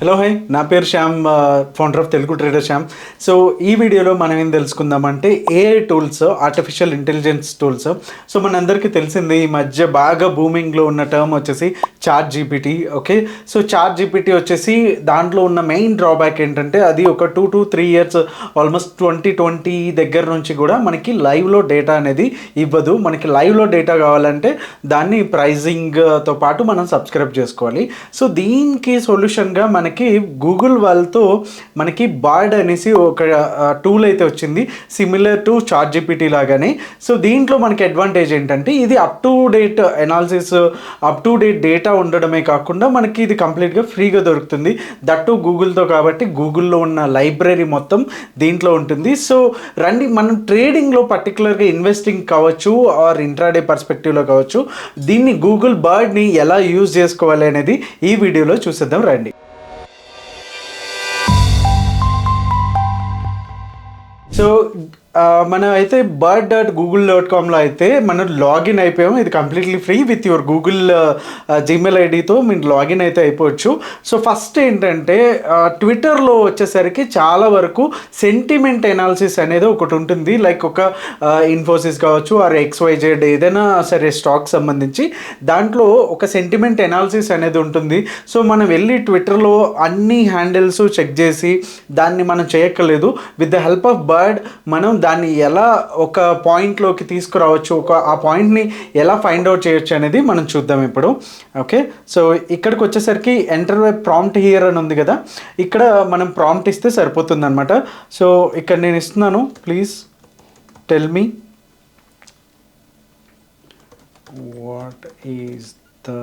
Hello hi, నా పేరు Shyam, founder of Telugu trader Shyam. So ఈ వీడియోలో మనం ఏం తెలుసుకుందామంటే AI tools, artificial intelligence tools. So మనందరికీ తెలిసింది ఈ మధ్య బాగా బూమింగ్లో ఉన్న టర్మ్ వచ్చేసి ChatGPT. Okay, so ChatGPT వచ్చేసి దాంట్లో ఉన్న మెయిన్ డ్రాబ్యాక్ ఏంటంటే అది ఒక 2 to 3 years, ఆల్మోస్ట్ 2020 దగ్గర నుంచి కూడా మనకి లైవ్లో డేటా అనేది ఇవ్వదు. మనకి లైవ్లో డేటా కావాలంటే దాన్ని ప్రైజింగ్తో పాటు మనం సబ్స్క్రైబ్ చేసుకోవాలి. సో దీనికి సొల్యూషన్గా మనకి గూగుల్ వాళ్ళతో మనకి బార్డ్ అనేసి ఒక టూల్ అయితే వచ్చింది, సిమిలర్ టు చాట్ జీపీటీ లాగానే. సో దీంట్లో మనకి అడ్వాంటేజ్ ఏంటంటే ఇది up to date analysis, up to date data ఉండడమే కాకుండా మనకి ఇది కంప్లీట్గా ఫ్రీగా దొరుకుతుంది. దట్టు గూగుల్తో కాబట్టి గూగుల్లో ఉన్న లైబ్రరీ మొత్తం దీంట్లో ఉంటుంది. సో రండి మనం ట్రేడింగ్లో పర్టికులర్గా ఇన్వెస్టింగ్ కావచ్చు ఆర్ ఇంట్రాడే పర్స్పెక్టివ్లో కావచ్చు, దీన్ని గూగుల్ బర్డ్ని ఎలా యూజ్ చేసుకోవాలి అనేది ఈ వీడియోలో చూసేద్దాం రండి. సో మనం అయితే bird.google.comలో అయితే మనం లాగిన్ అయిపోయాము. ఇది completely free with your Google Gmail ఐడితో మీరు లాగిన్ అయితే అయిపోవచ్చు. సో ఫస్ట్ ఏంటంటే ట్విట్టర్లో వచ్చేసరికి చాలా వరకు సెంటిమెంట్ ఎనాలిసిస్ అనేది ఒకటి ఉంటుంది. లైక్ ఒక ఇన్ఫోసిస్ కావచ్చు ఆర్ XYZ ఏదైనా సరే స్టాక్ సంబంధించి దాంట్లో ఒక సెంటిమెంట్ ఎనాలిసిస్ అనేది ఉంటుంది. సో మనం వెళ్ళి ట్విట్టర్లో అన్ని హ్యాండిల్స్ చెక్ చేసి దాన్ని మనం చేయక్కర్లేదు. With the help of bird మనం దాన్ని ఎలా ఒక పాయింట్లోకి తీసుకురావచ్చు, ఆ పాయింట్ని ఎలా ఫైండ్ అవుట్ చేయొచ్చు అనేది మనం చూద్దాం ఇప్పుడు. ఓకే, సో ఇక్కడికి వచ్చేసరికి ఎంటర్ వెబ్ ప్రాంప్ట్ హియర్ అని ఉంది కదా, ఇక్కడ మనం ప్రాంప్ట్ ఇస్తే సరిపోతుంది అనమాట. సో ఇక్కడ నేను ఇస్తున్నాను, please tell me what is the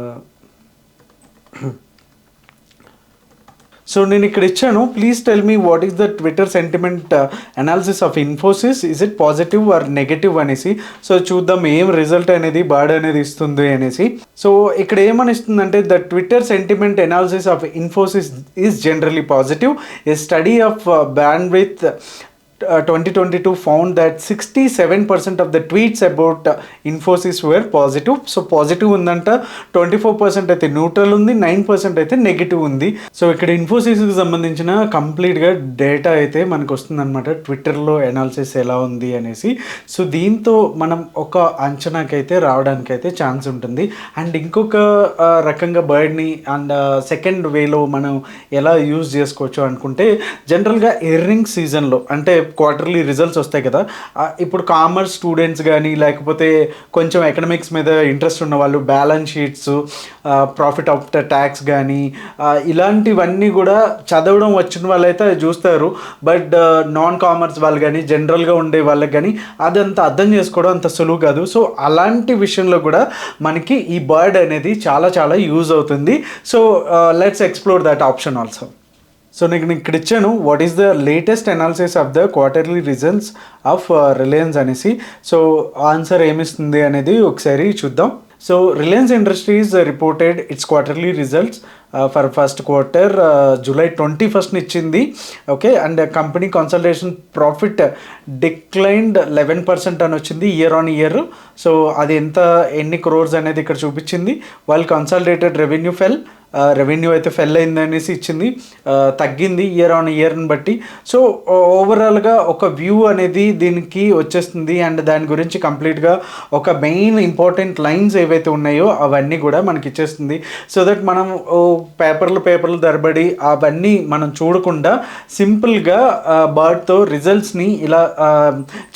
so నేను ఇక్కడ ఇచ్చాను, please tell me what is the Twitter sentiment analysis of Infosys, is it positive or negative అనేసి. సో చూద్దాం ఏం రిజల్ట్ అనేది బర్డ్ అనేది ఇస్తుంది అనేసి. సో ఇక్కడ ఏమని ఇస్తుందంటే the Twitter sentiment analysis of Infosys is generally positive. A study of bandwidth 2022 found that 67% of the tweets about Infosys were positive. So positive ఉందంట, 24% అయితే న్యూట్రల్ ఉంది, 9% అయితే నెగిటివ్ ఉంది. సో ఇక్కడ ఇన్ఫోసిస్కి సంబంధించిన కంప్లీట్గా డేటా అయితే మనకు వస్తుందన్నమాట, ట్విట్టర్లో అనాలిసిస్ ఎలా ఉంది అనేసి. సో దీంతో మనం ఒక అంచనాకైతే రావడానికైతే ఛాన్స్ ఉంటుంది. అండ్ ఇంకొక రకంగా బర్డ్ని అండ్ సెకండ్ వేలో మనం ఎలా యూజ్ చేసుకోవచ్చు అనుకుంటే, జనరల్గా ఎర్నింగ్ సీజన్లో అంటే క్వార్టర్లీ రిజల్ట్స్ వస్తాయి కదా, ఇప్పుడు కామర్స్ స్టూడెంట్స్ కానీ లేకపోతే కొంచెం ఎకనామిక్స్ మీద ఇంట్రెస్ట్ ఉన్న వాళ్ళు balance sheets, profit after tax కానీ ఇలాంటివన్నీ కూడా చదవడం వచ్చిన వాళ్ళైతే అది చూస్తారు. బట్ నాన్ కామర్స్ వాళ్ళు కానీ జనరల్గా ఉండే వాళ్ళకి కానీ అదంతా అర్థం చేసుకోవడం అంత సులువు కాదు. సో అలాంటి విషయంలో కూడా మనకి ఈ బర్డ్ అనేది చాలా చాలా యూజ్ అవుతుంది. So let's explore that option also. So నేను ఇక్కడ ఇచ్చాను what is the latest analysis of the quarterly results of Reliance అనేసి. సో ఆన్సర్ ఏమిస్తుంది అనేది ఒకసారి చూద్దాం. So Reliance industries reported it's quarterly results for first quarter July 21 ఇచ్చింది. Okay, and company consultation profit declined 11% అని వచ్చింది ఇయర్ ఆన్ ఇయర్. సో అది ఎన్ని క్రోర్స్ అనేది ఇక్కడ చూపించింది. వాళ్ళు కన్సల్టేటెడ్ రెవెన్యూ అయితే ఫెల్ అయింది అనేసి ఇచ్చింది, తగ్గింది ఇయర్ ఆన్ ఇయర్ని బట్టి. సో ఓవరాల్గా ఒక వ్యూ అనేది దీనికి వచ్చేస్తుంది. అండ్ దాని గురించి కంప్లీట్గా ఒక మెయిన్ ఇంపార్టెంట్ లైన్స్ ఏవైతే ఉన్నాయో అవన్నీ కూడా మనకి ఇచ్చేస్తుంది. సో దట్ మనం పేపర్లు ధరబడి అవన్నీ మనం చూడకుండా సింపుల్గా బర్డ్తో రిజల్ట్స్ని ఇలా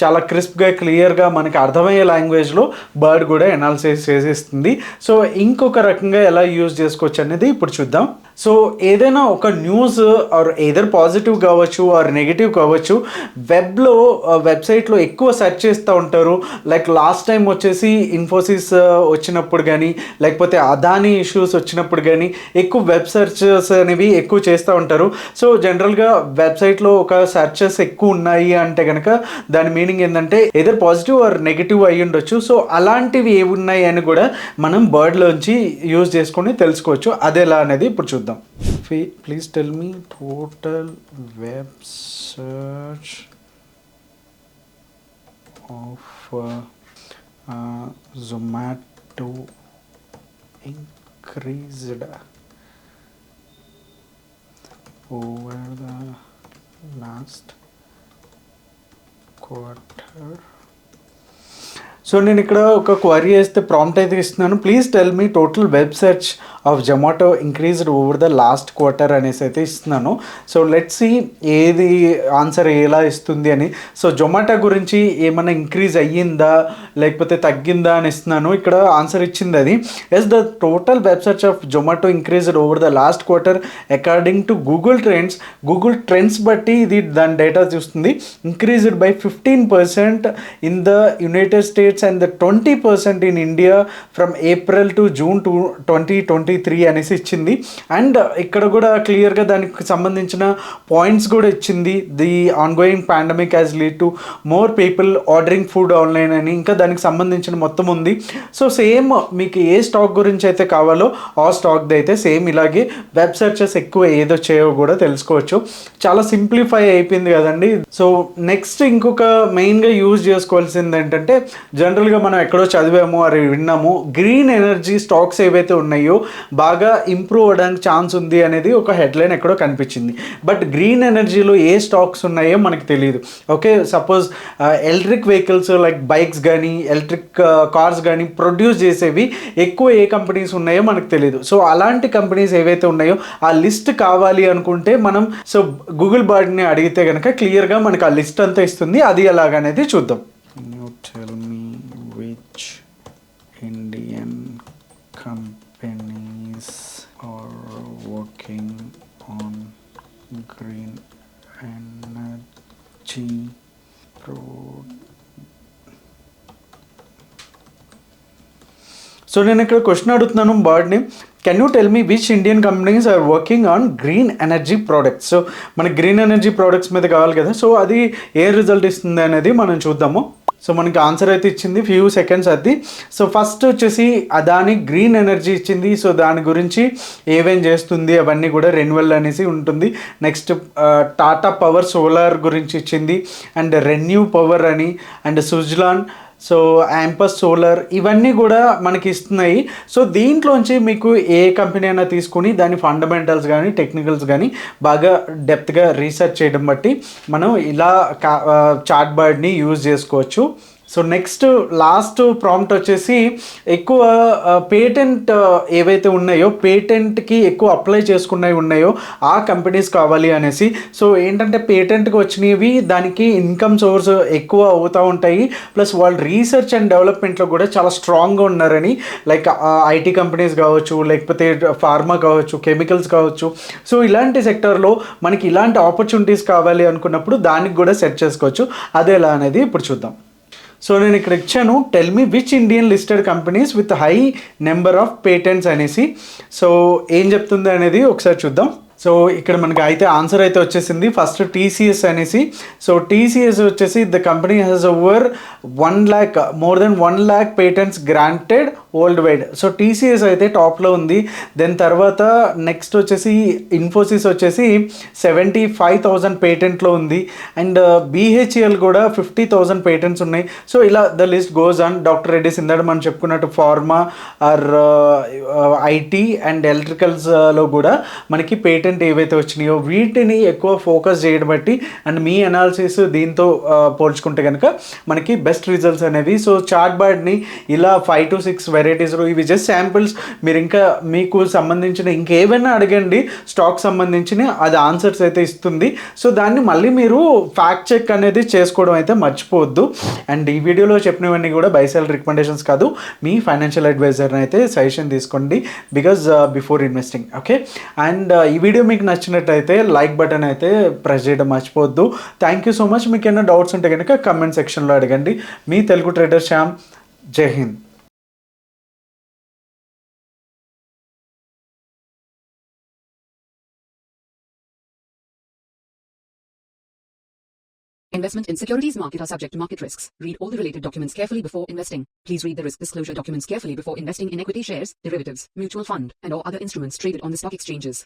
చాలా క్రిస్ప్గా క్లియర్గా మనకి అర్థమయ్యే లాంగ్వేజ్లో బర్డ్ కూడా అనాలిసిస్ చేసేస్తుంది. సో ఇంకొక రకంగా ఎలా యూజ్ చేసుకోవచ్చు అనేది ఇప్పుడు చూద్దాం. సో ఏదైనా ఒక న్యూస్ ఆర్ ఏదర్ పాజిటివ్ కావచ్చు ఆర్ నెగిటివ్ కావచ్చు, వెబ్సైట్లో ఎక్కువ సెర్చ్ చేస్తూ ఉంటారు. లైక్ లాస్ట్ టైం వచ్చేసి ఇన్ఫోసిస్ వచ్చినప్పుడు కానీ లేకపోతే అదానీ ఇష్యూస్ వచ్చినప్పుడు కానీ ఎక్కువ వెబ్ సెర్చెస్ అనేవి ఎక్కువ చేస్తూ ఉంటారు. సో జనరల్గా వెబ్సైట్లో ఒక సెర్చెస్ ఎక్కువ ఉన్నాయి అంటే కనుక దాని మీనింగ్ ఏంటంటే ఏదర్ పాజిటివ్ ఆర్ నెగిటివ్ అయ్యి ఉండొచ్చు. సో అలాంటివి ఏవి ఉన్నాయి అని కూడా మనం బర్డ్లోంచి యూజ్ చేసుకొని తెలుసుకోవచ్చు. అదెలా అనేది ఇప్పుడు చూద్దాం. Please tell me total web search of Zomato increased over the last quarter. So నేను ఇక్కడ ఒక క్వరీ చేస్తే ప్రాంప్ట్ అయితే ఇస్తున్నాను, please tell me total web search of Zomato increased over the last quarter అనేసి అయితే ఇస్తున్నాను. సో లెట్స్ సి ఏది ఆన్సర్ ఎలా ఇస్తుంది అని. సో జొమాటో గురించి ఏమైనా ఇంక్రీజ్ అయ్యిందా లేకపోతే తగ్గిందా అని ఇస్తున్నాను. ఇక్కడ ఆన్సర్ ఇచ్చింది అది yes, the total web search of Zomato increased over the last quarter according to Google trends బట్టి ఇది దాని డేటా చూస్తుంది. Increased by 15% in the United States and the 20% in India from April to June 2023 అనేసి ఇచ్చింది. అండ్ ఇక్కడ కూడా క్లియర్గా దానికి సంబంధించిన పాయింట్స్ కూడా ఇచ్చింది. The ongoing pandemic has lead to more people ordering food online అని ఇంకా దానికి సంబంధించిన మొత్తం ఉంది. సో సేమ్ మీకు ఏ స్టాక్ గురించి అయితే కావాలో ఆ స్టాక్ది అయితే సేమ్ ఇలాగే వెబ్ సెర్చెస్ ఎక్కువ ఏదో చేయవో కూడా తెలుసుకోవచ్చు. చాలా సింప్లిఫై అయిపోయింది కదండి. సో నెక్స్ట్ ఇంకొక మెయిన్గా యూజ్ చేసుకోవాల్సింది ఏంటంటే, జనరల్గా మనం ఎక్కడో చదివాము అది విన్నాము, గ్రీన్ ఎనర్జీ స్టాక్స్ ఏవైతే ఉన్నాయో బాగా ఇంప్రూవ్ అవ్వడానికి ఛాన్స్ ఉంది అనేది ఒక హెడ్లైన్ ఎక్కడో కనిపించింది. బట్ గ్రీన్ ఎనర్జీలో ఏ స్టాక్స్ ఉన్నాయో మనకు తెలియదు. Okay, suppose electric vehicles like bikes కానీ ఎలక్ట్రిక్ కార్స్ కానీ ప్రొడ్యూస్ చేసేవి ఎక్కువ ఏ కంపెనీస్ ఉన్నాయో మనకు తెలియదు. సో అలాంటి కంపెనీస్ ఏవైతే ఉన్నాయో ఆ లిస్ట్ కావాలి అనుకుంటే మనం సో గూగుల్ బార్డ్ని అడిగితే కనుక క్లియర్గా మనకు ఆ లిస్ట్ అంతా ఇస్తుంది. అది ఎలాగనేది చూద్దాం. Tell me which Indian companies are working on green energy so నేను ఇక్కడ క్వశ్చన్ అడుగుతున్నాను బార్డ్ని, can you tell me which Indian companies are working on green energy products. So మనకి గ్రీన్ ఎనర్జీ ప్రోడక్ట్స్ మీద కావాలి కదా, సో అది ఏ రిజల్ట్ ఇస్తుంది అనేది మనం చూద్దాము. సో మనకి ఆన్సర్ అయితే ఇచ్చింది, ఫ్యూ సెకండ్స్ అది. సో ఫస్ట్ వచ్చేసి అదాని గ్రీన్ ఎనర్జీ ఇచ్చింది. సో దాని గురించి ఏమేం చేస్తుంది అవన్నీ కూడా రెన్యువల్ అనేసి ఉంటుంది. నెక్స్ట్ టాటా పవర్ సోలార్ గురించి ఇచ్చింది, అండ్ రెన్యూ పవర్ అని, అండ్ సుజ్లాన్, సో యాంపస్ సోలార్, ఇవన్నీ కూడా మనకి ఇస్తున్నాయి. సో దీంట్లోంచి మీకు ఏ కంపెనీ అయినా తీసుకుని దాని ఫండమెంటల్స్ కానీ టెక్నికల్స్ కానీ బాగా డెప్త్గా రీసెర్చ్ చేయడం బట్టి మనం ఇలా చాట్ బర్డ్ని యూజ్ చేసుకోవచ్చు. సో నెక్స్ట్ లాస్ట్ ప్రాంప్ట్ వచ్చేసి ఎక్కువ పేటెంట్ ఏవైతే ఉన్నాయో పేటెంట్కి ఎక్కువ అప్లై చేసుకున్నవి ఉన్నాయో ఆ కంపెనీస్ కావాలి అనేసి. సో ఏంటంటే పేటెంట్కి వచ్చినవి దానికి ఇన్కమ్ సోర్స్ ఎక్కువ అవుతూ ఉంటాయి, ప్లస్ వాళ్ళు రీసెర్చ్ అండ్ డెవలప్మెంట్లో కూడా చాలా స్ట్రాంగ్గా ఉన్నారని. లైక్ ఐటీ కంపెనీస్ కావచ్చు, లేకపోతే ఫార్మా కావచ్చు, కెమికల్స్ కావచ్చు. సో ఇలాంటి సెక్టర్లో మనకి ఇలాంటి ఆపర్చునిటీస్ కావాలి అనుకున్నప్పుడు దానికి కూడా సెట్ చేసుకోవచ్చు. అదే ఎలా అనేది ఇప్పుడు చూద్దాం. సో నేను ఇక్కడ ఇచ్చాను, tell me which Indian listed companies with high number of patents అనేసి. సో ఏం చెప్తుంది అనేది ఒకసారి చూద్దాం. సో ఇక్కడ మనకి అయితే ఆన్సర్ అయితే వచ్చేసింది. ఫస్ట్ టీసీఎస్ అనేసి. సో టీసీఎస్ వచ్చేసి the company has over 1 lakh, more than 1 lakh patents granted world wide. So TCS అయితే టాప్లో ఉంది. దెన్ తర్వాత నెక్స్ట్ వచ్చేసి ఇన్ఫోసిస్ వచ్చేసి 75,000 పేటెంట్లో ఉంది. అండ్ బీహెచ్ఎల్ కూడా 50,000 పేటెంట్స్ ఉన్నాయి. సో ఇలా the list goes on. Doctor Reddy's ఇందాక మనం చెప్పుకున్నట్టు ఫార్మా ఆర్ ఐటీ అండ్ ఎలక్ట్రికల్స్లో కూడా మనకి పేటెంట్ ఏవైతే వచ్చినాయో వీటిని ఎక్కువ ఫోకస్ చేయడం బట్టి అండ్ మీ అనాలిసిస్ దీంతో పోల్చుకుంటే కనుక మనకి బెస్ట్ రిజల్ట్స్ అనేవి. సో చాట్ బర్డ్ని ఇలా 5 to 6 వెరైటీస్లో, ఇవి జస్ట్ శాంపిల్స్. మీరు ఇంకా మీకు సంబంధించిన ఇంకేమైనా అడగండి స్టాక్ సంబంధించిన, అది ఆన్సర్స్ అయితే ఇస్తుంది. సో దాన్ని మళ్ళీ మీరు ఫ్యాక్ట్ చెక్ అనేది చేసుకోవడం అయితే మర్చిపోవద్దు. అండ్ ఈ వీడియోలో చెప్పినవన్నీ కూడా బై సెల్ రికమెండేషన్స్ కాదు, మీ ఫైనాన్షియల్ అడ్వైజర్ని అయితే సజెషన్ తీసుకోండి because before investing. Okay, and ఈ వీడియో మీకు నచ్చినట్టయితే లైక్ బటన్ అయితే ప్రెస్ చేయడం మర్చిపోవద్దు. Thank you so much. మీకు ఏమైనా డౌట్స్ ఉంటే కనుక కమెంట్ సెక్షన్లో అడగండి. మీ తెలుగు ట్రేడర్ శ్యామ్. జై Hind. Investment in securities market are subject to market risks. Read all the related documents carefully before investing. Please read the risk disclosure documents carefully before investing in equity shares, derivatives, mutual fund, and or other instruments traded on the stock exchanges.